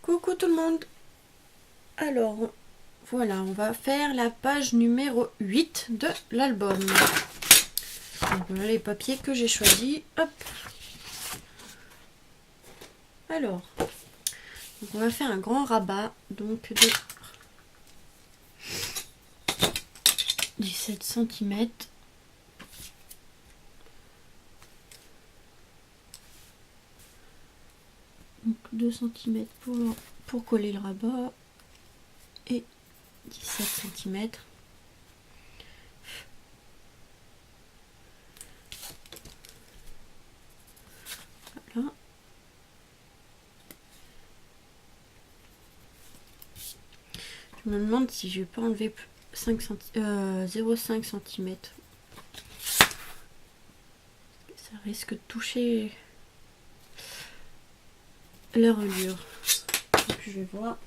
Coucou tout le monde. Alors, voilà, on va faire la page numéro 8 de l'album. Donc voilà les papiers que j'ai choisis. Hop. Alors, donc on va faire un grand rabat, donc de 17 cm. Donc 2 cm pour coller le rabat et 17 cm. Voilà. Je me demande si je vais pas enlever 0,5 cm. Ça risque de toucher la reliure. Donc je vais voir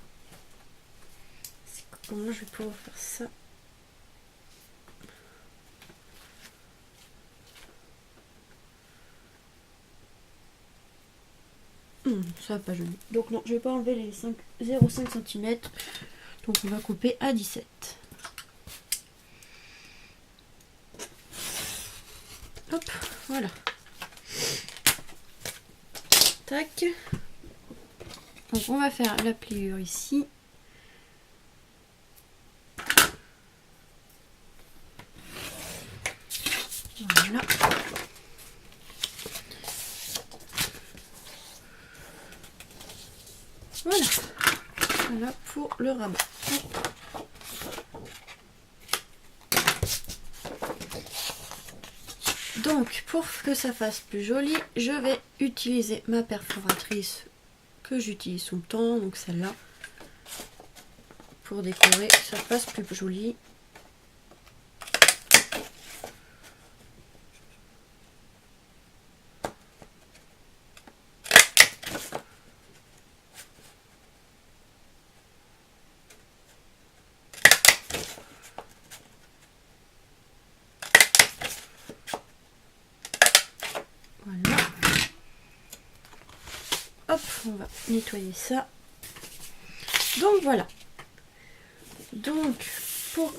comment je vais pouvoir faire ça. Ça va pas joli. Donc non, je vais pas enlever les 0,5 cm. Donc on va couper à 17. Hop, voilà. Tac. Donc on va faire la pliure ici. Voilà. Voilà. Voilà pour le rabat. Donc pour que ça fasse plus joli, je vais utiliser ma perforatrice que j'utilise tout le temps, donc celle-là, pour décorer, que ça fasse plus joli. Voilà. Hop, on va nettoyer ça. Donc voilà. Donc pour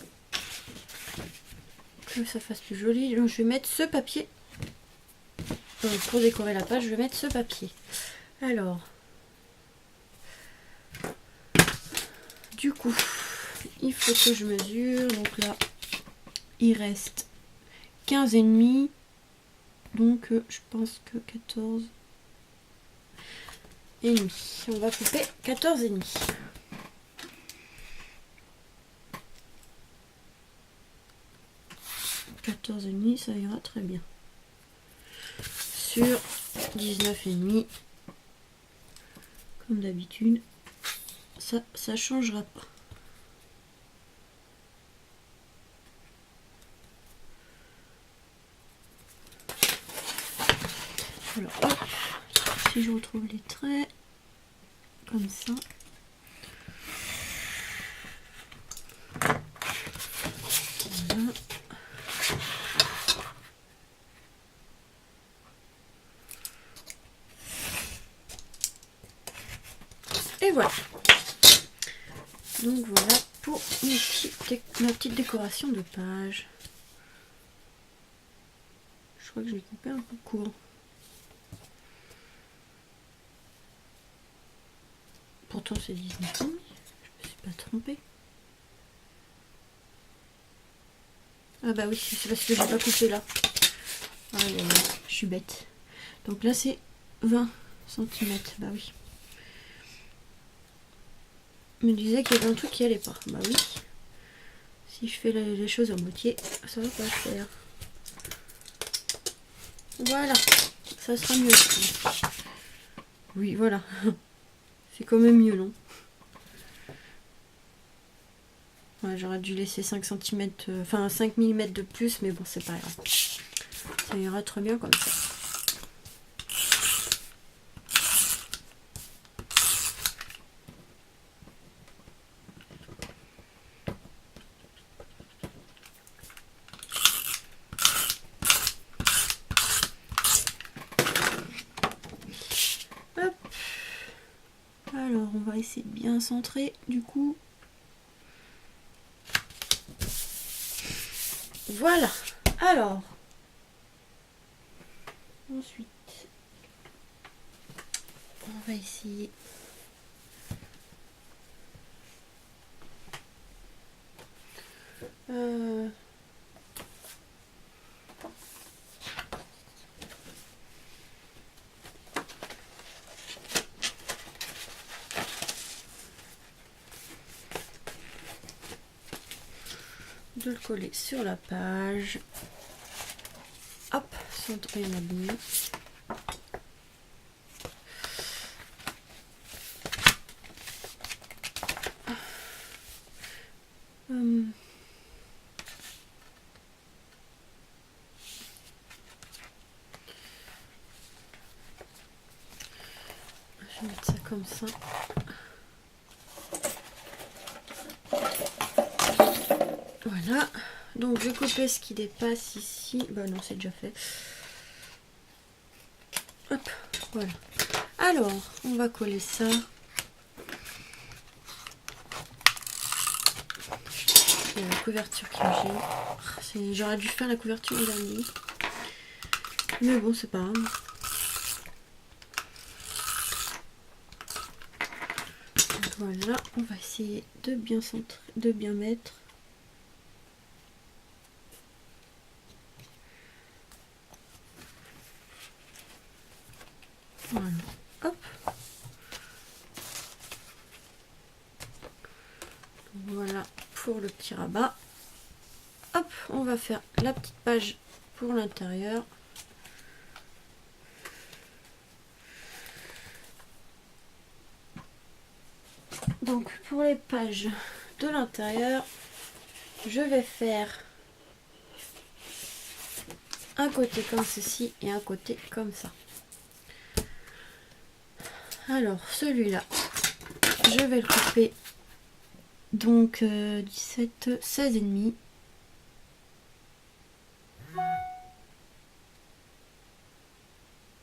que ça fasse plus joli, donc je vais mettre ce papier. Pour décorer la page, je vais mettre ce papier. Alors, du coup, il faut que je mesure. Donc là, il reste 15,5. Donc je pense que 14 et demi. On va couper 14,5. Ça ira très bien. Sur 19,5, comme d'habitude, ça changera pas. Alors hop, si je retrouve les traits, comme ça. Voilà. Et voilà. Donc voilà pour ma petite décoration de page. Je crois que je l'ai coupé un peu court. Pourtant c'est 19, je me suis pas trompée. Ah bah oui, c'est parce que j'ai pas coupé là. Ah là là, je suis bête. Donc là c'est 20 cm, bah oui. Je me disais qu'il y avait un truc qui allait pas. Bah oui. Si je fais les choses à moitié, ça va pas le faire. Voilà. Ça sera mieux. Oui, voilà. C'est quand même mieux, non? Ouais, j'aurais dû laisser 5 cm, enfin 5 mm de plus, mais bon, c'est pas grave. Ça ira très bien comme ça. Hop. Alors, Alors on va essayer de bien centrer du coup. Voilà. Alors ensuite on va essayer de le coller sur la page. Hop, centrer la boule. Je vais mettre ça comme ça. Voilà. Donc je coupe ce qui dépasse ici. Bah non, c'est déjà fait. Hop, voilà. Alors, on va coller ça. Il y a la couverture qui me gêne. J'aurais dû faire la couverture en dernier. Mais bon, c'est pas grave. Voilà, on va essayer de bien centrer, de bien mettre. Voilà, hop. Voilà pour le petit rabat. Hop, on va faire la petite page pour l'intérieur. Donc pour les pages de l'intérieur, je vais faire un côté comme ceci et un côté comme ça. Alors celui-là, je vais le couper donc 17, 16 et demi.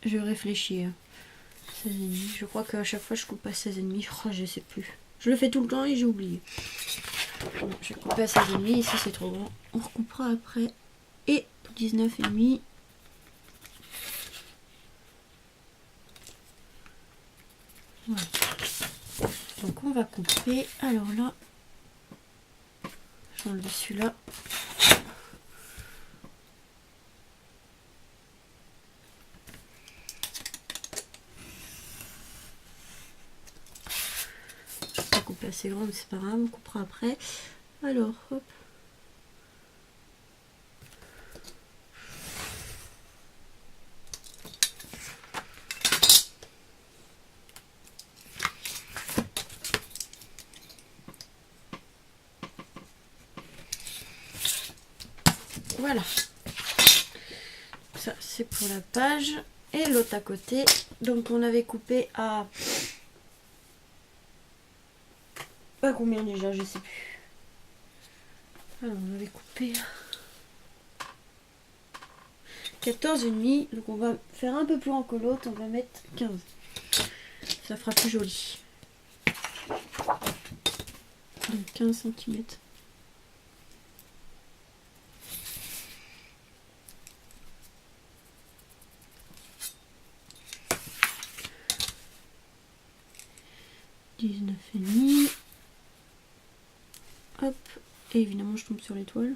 Je réfléchis. 16 et demi. Je crois qu'à chaque fois je coupe à 16 et demi. Oh, je sais plus. Je le fais tout le temps et j'ai oublié. Bon, je vais couper à 16 et demi. Ici c'est trop grand. On recoupera après. Et 19 et demi. Voilà. Donc on va couper. Alors là, j'enlève celui-là. Couper assez grand, mais c'est pas grave, on coupera après. Alors, hop. Voilà. Ça, c'est pour la page. Et l'autre à côté. Donc, on avait coupé à... Pas combien déjà, je sais plus. Alors, on avait coupé 14,5. Donc, on va faire un peu plus grand que l'autre. On va mettre 15. Ça fera plus joli. Donc, 15 cm. Et demi. Hop. Et évidemment, je tombe sur l'étoile.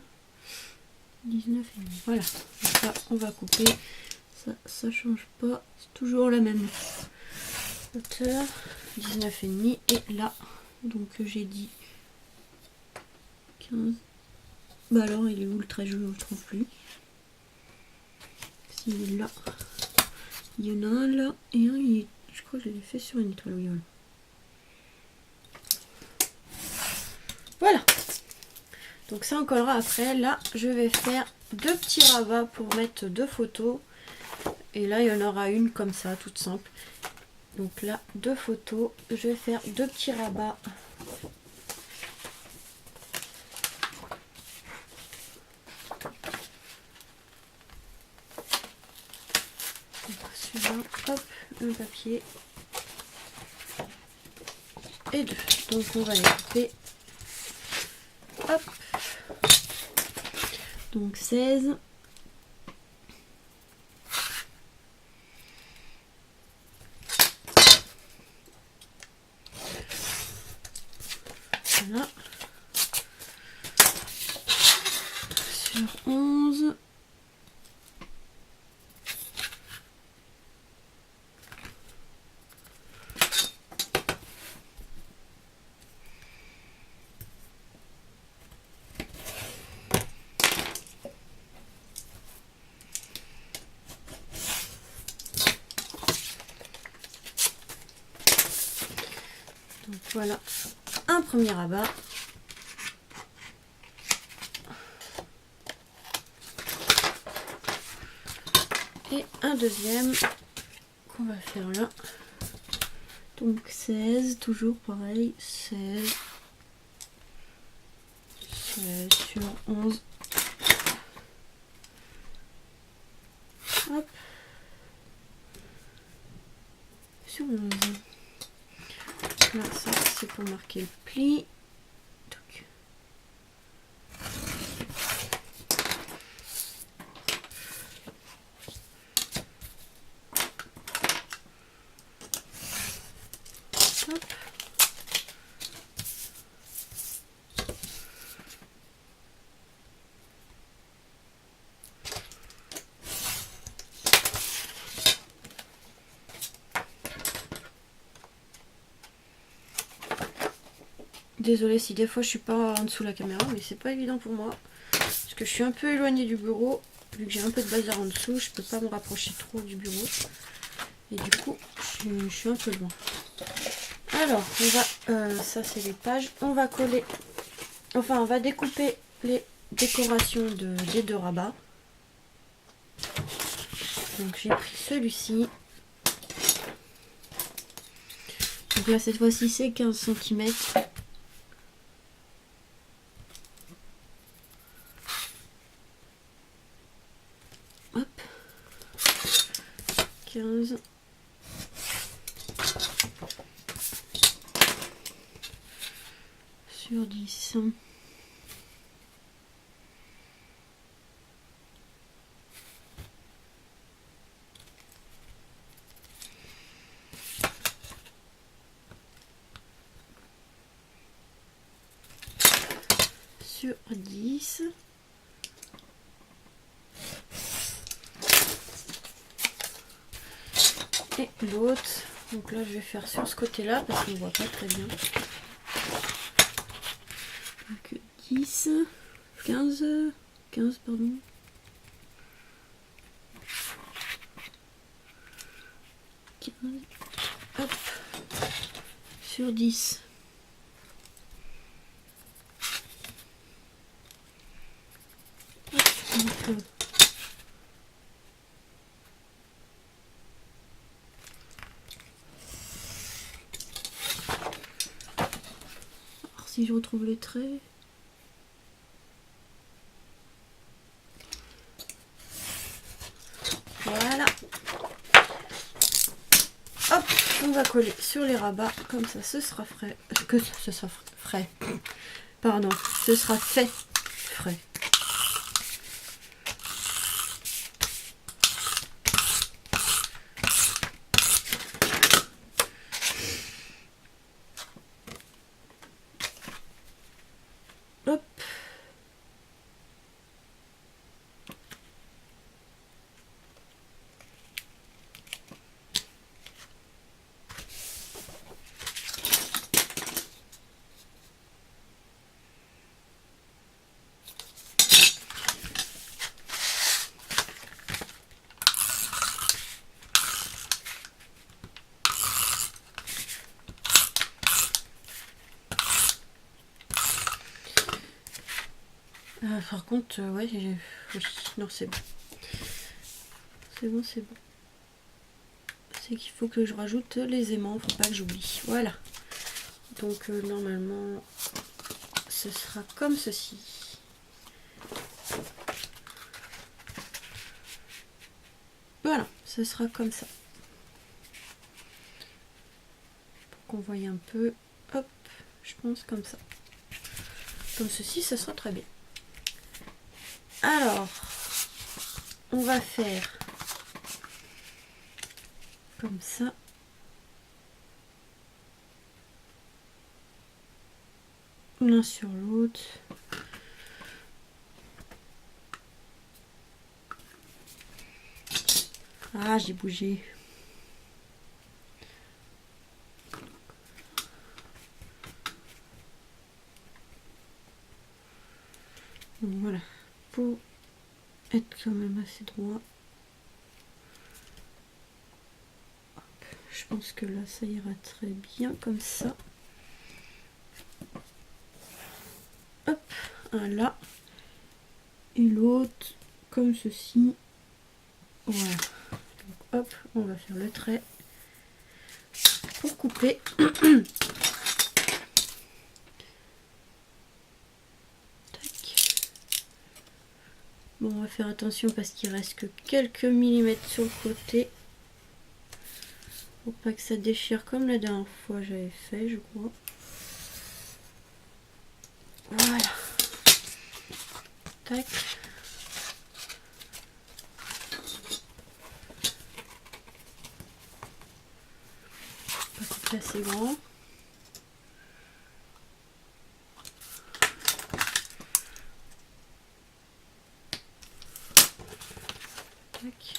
19 et demi. Voilà. Donc là, on va couper. Ça change pas. C'est toujours la même hauteur. 19 et demi. Et là, donc j'ai dit 15. Bah alors, il est où le trait? Je ne le trouve plus. S'il est là. Il y en a un là et un, je crois que je l'ai fait sur une étoile. Oui, voilà. Voilà. Donc ça on collera après. Là je vais faire deux petits rabats pour mettre deux photos. Et là il y en aura une comme ça, toute simple. Donc là, deux photos. Je vais faire deux petits rabats. Celui-là, hop, un papier. et 2. Donc on va les couper. Hop. Donc 16. Voilà. Sur 11. Donc voilà un premier rabat. Et un deuxième qu'on va faire là. Donc 16, toujours pareil, 16 sur 11. Hop. Sur 11. Là, ça c'est pour marquer le pli. Donc. Hop. Désolée si des fois je suis pas en dessous de la caméra, mais c'est pas évident pour moi. Parce que je suis un peu éloignée du bureau. Vu que j'ai un peu de bazar en dessous, je peux pas me rapprocher trop du bureau. Et du coup, je suis un peu loin. Alors, on va... ça c'est les pages. On va coller... Enfin, on va découper les décorations des deux rabats. Donc j'ai pris celui-ci. Donc là, cette fois-ci, c'est 15 cm. Hop. 15. Sur 10. Sur 10. Et l'autre, donc là je vais faire sur ce côté là parce qu'on ne voit pas très bien. Donc 10, 15 pardon. Hop, sur 10. Hop, donc, alors si je retrouve les traits. Voilà. Hop, on va coller sur les rabats, comme ça ce sera frais. Que ce sera frais. Pardon, ce sera fait frais. Hop. Par contre, ouais, oui, non, c'est bon. C'est bon, c'est bon. C'est qu'il faut que je rajoute les aimants, faut pas que j'oublie. Voilà. Donc, normalement, ce sera comme ceci. Voilà, ce sera comme ça. Pour qu'on voie un peu. Hop. je pense comme ça. Comme ceci, ça sera très bien. Alors, on va faire comme ça. L'un sur l'autre. Ah, j'ai bougé. Donc voilà, pour être quand même assez droit. Hop, je pense que là, ça ira très bien comme ça. Hop, un là. Et l'autre comme ceci. Voilà. Donc, hop, on va faire le trait pour couper. Bon, on va faire attention parce qu'il reste que quelques millimètres sur le côté. Pour pas que ça déchire comme la dernière fois j'avais fait, je crois. Voilà. Tac. Pas couper assez grand. Tac.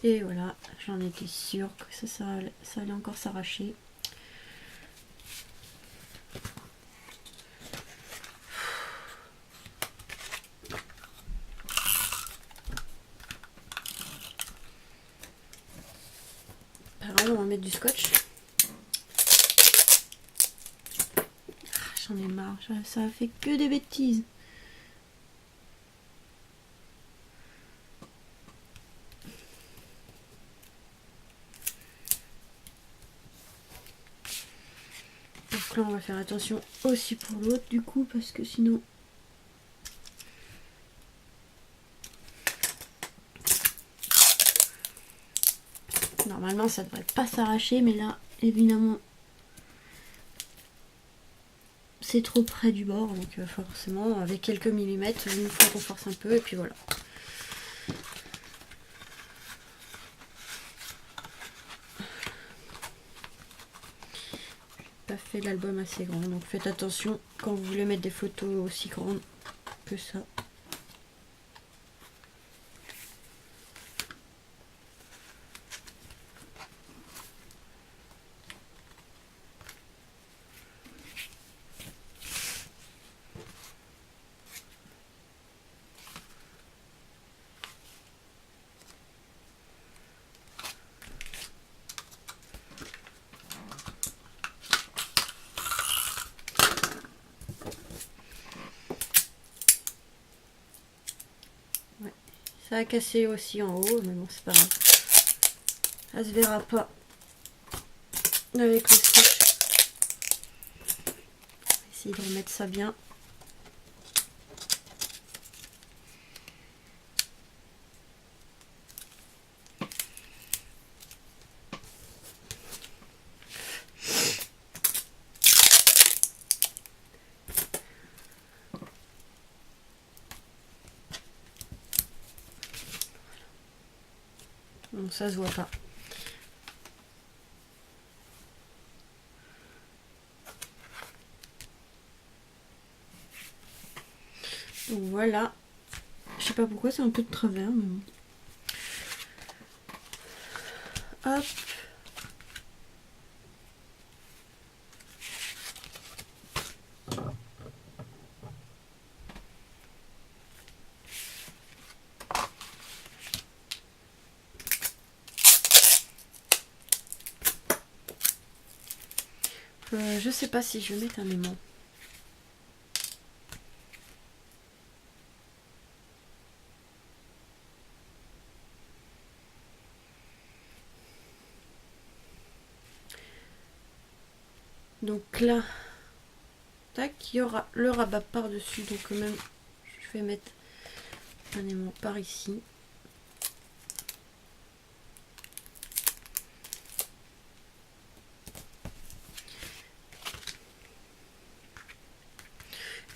Et voilà, j'en étais sûre que ça allait encore s'arracher. Alors, on va mettre du scotch. J'en ai marre, ça a fait que des bêtises. Donc là on va faire attention aussi pour l'autre du coup parce que sinon normalement ça devrait pas s'arracher, mais là évidemment c'est trop près du bord, donc forcément avec quelques millimètres une fois qu'on force un peu et puis voilà. Pas fait l'album assez grand, donc faites attention quand vous voulez mettre des photos aussi grandes que ça. Ça a cassé aussi en haut, mais bon, c'est pas grave. Ça se verra pas avec le scotch. On va essayer de remettre ça bien. Bon, ça se voit pas. Donc voilà. Je sais pas pourquoi c'est un peu de travers, mais bon. Hop. Je sais pas si je vais mettre un aimant. Donc là, tac, il y aura le rabat par-dessus. Donc quand même, je vais mettre un aimant par ici.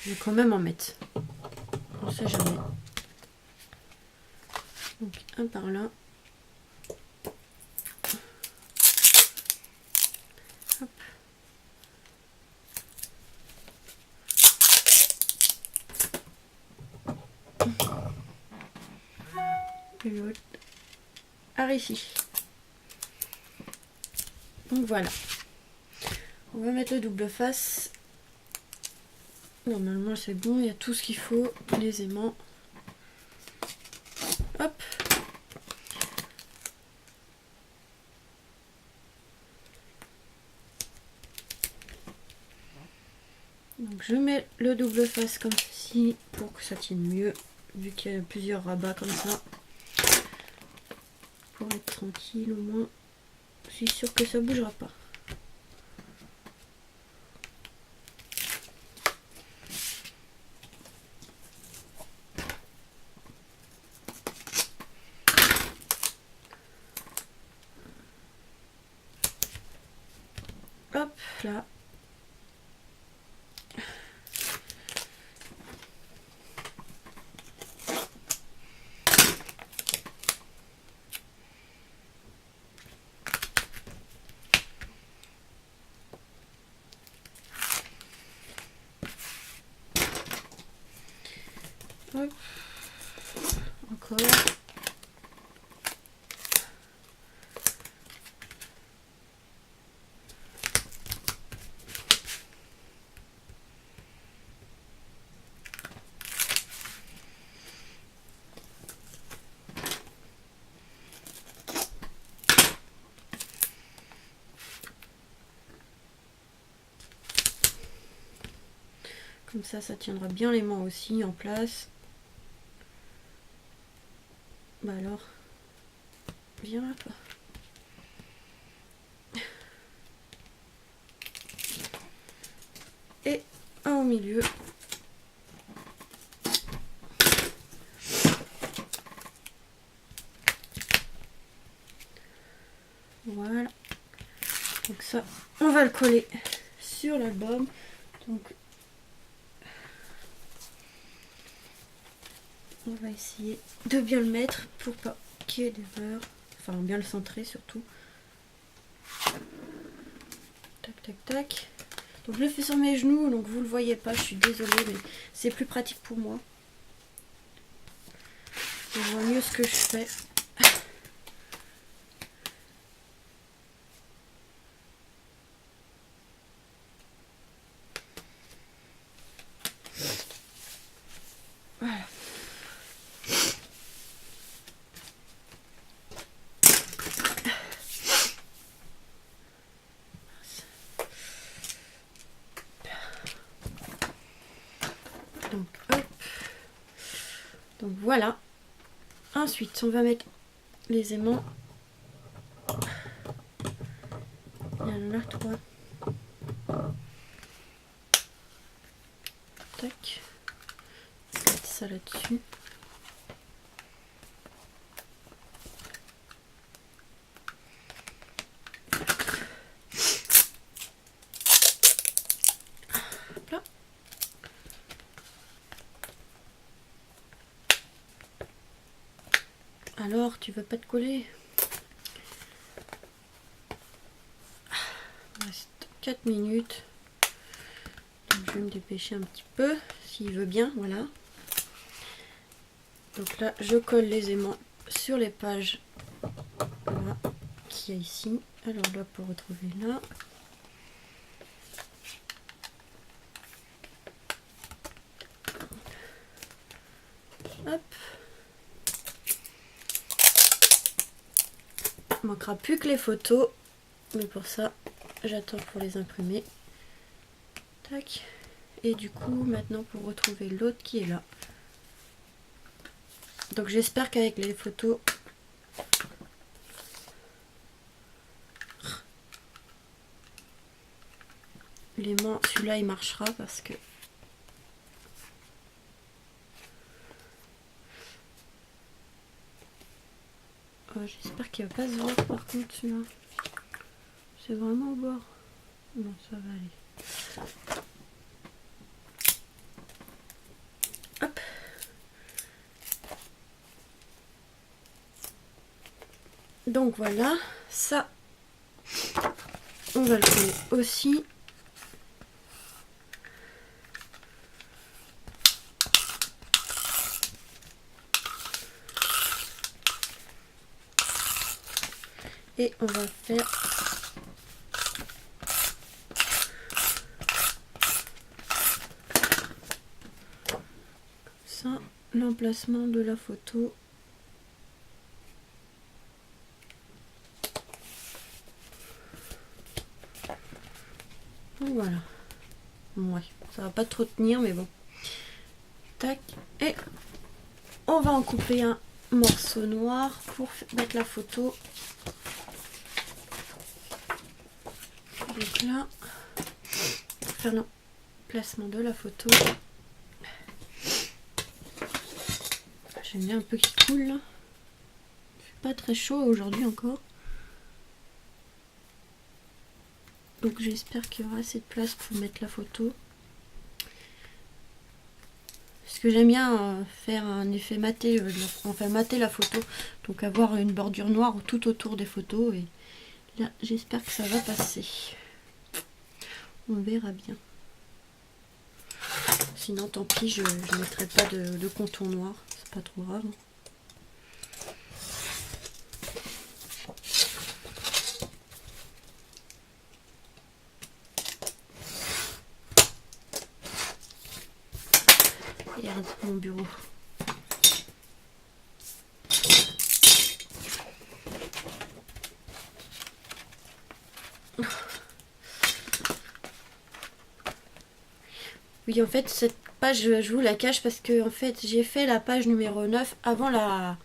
Je vais quand même en mettre. On sait jamais. Donc un par là. Hop. Et l'autre par ici. Donc voilà. On va mettre le double face. Normalement c'est bon, il y a tout ce qu'il faut, les aimants. Hop. Donc je mets le double face comme ceci pour que ça tienne mieux, vu qu'il y a plusieurs rabats comme ça. Pour être tranquille au moins. Je suis sûre que ça bougera pas. Hop là. Hop. Encore. Comme ça tiendra bien les mains aussi en place. Bah alors, viens là toi. Et un au milieu. Voilà. Donc ça, on va le coller sur l'album. Donc on va essayer de bien le mettre pour pas qu'il y ait d'erreur. Enfin bien le centrer surtout. Tac tac tac. Donc je le fais sur mes genoux, donc vous le voyez pas, je suis désolée, mais c'est plus pratique pour moi. Je vois mieux ce que je fais. Voilà. Donc hop. Donc voilà. Ensuite, on va mettre les aimants. Il y en a 3. Tac. Mettre ça là-dessus. Hop là. Alors, tu veux pas te coller? Il reste 4 minutes. Donc, je vais me dépêcher un petit peu, s'il veut bien, voilà. Donc là, je colle les aimants sur les pages voilà, qu'il y a ici. Alors là, pour retrouver là. Hop. Il manquera plus que les photos. Mais pour ça, j'attends pour les imprimer. Tac. Et du coup, maintenant pour retrouver l'autre qui est là. Donc j'espère qu'avec les photos, l'aimant, celui-là il marchera parce que j'espère qu'il va pas se voir par contre celui-là. C'est vraiment au bord. Non, ça va aller. Donc voilà, ça, on va le coller aussi. Et on va faire ça, l'emplacement de la photo. Donc voilà. Ouais, ça va pas trop tenir, mais bon. Tac. Et on va en couper un morceau noir pour mettre la photo. Donc là, pour faire l'emplacement de la photo. J'aime bien un peu qui coule là. Il fait pas très chaud aujourd'hui encore. Donc j'espère qu'il y aura assez de place pour mettre la photo. Parce que j'aime bien faire un effet maté, enfin mater la photo. Donc avoir une bordure noire tout autour des photos. Et là j'espère que ça va passer. On verra bien. Sinon tant pis, je ne mettrai pas de contour noir. C'est pas trop grave. Regarde mon bureau. Oui, en fait, cette page, je vous la cache parce que en fait, j'ai fait la page numéro 9 avant la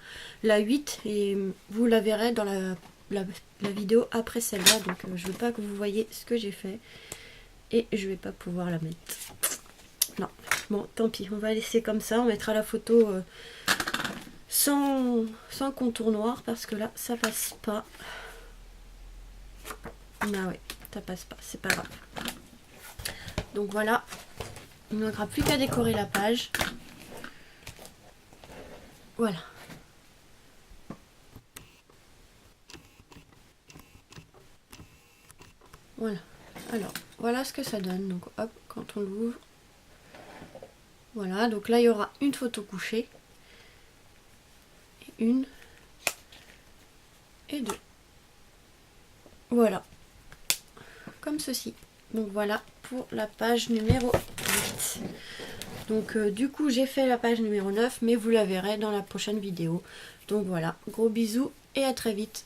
8 et vous la verrez dans la vidéo après celle-là. Donc, je veux pas que vous voyez ce que j'ai fait et je vais pas pouvoir la mettre. Non, bon, tant pis, on va laisser comme ça. On mettra la photo sans contour noir parce que là, ça passe pas. Ah ouais, ça passe pas, c'est pas grave. Donc voilà. Il ne manquera plus qu'à décorer la page. Voilà. Voilà. Alors, voilà ce que ça donne. Donc hop, quand on l'ouvre. Voilà, donc là il y aura une photo couchée. Et une. Et deux. Voilà. Comme ceci. Donc voilà pour la page numéro 8. Donc du coup j'ai fait la page numéro 9, mais vous la verrez dans la prochaine vidéo. Donc voilà, gros bisous et à très vite.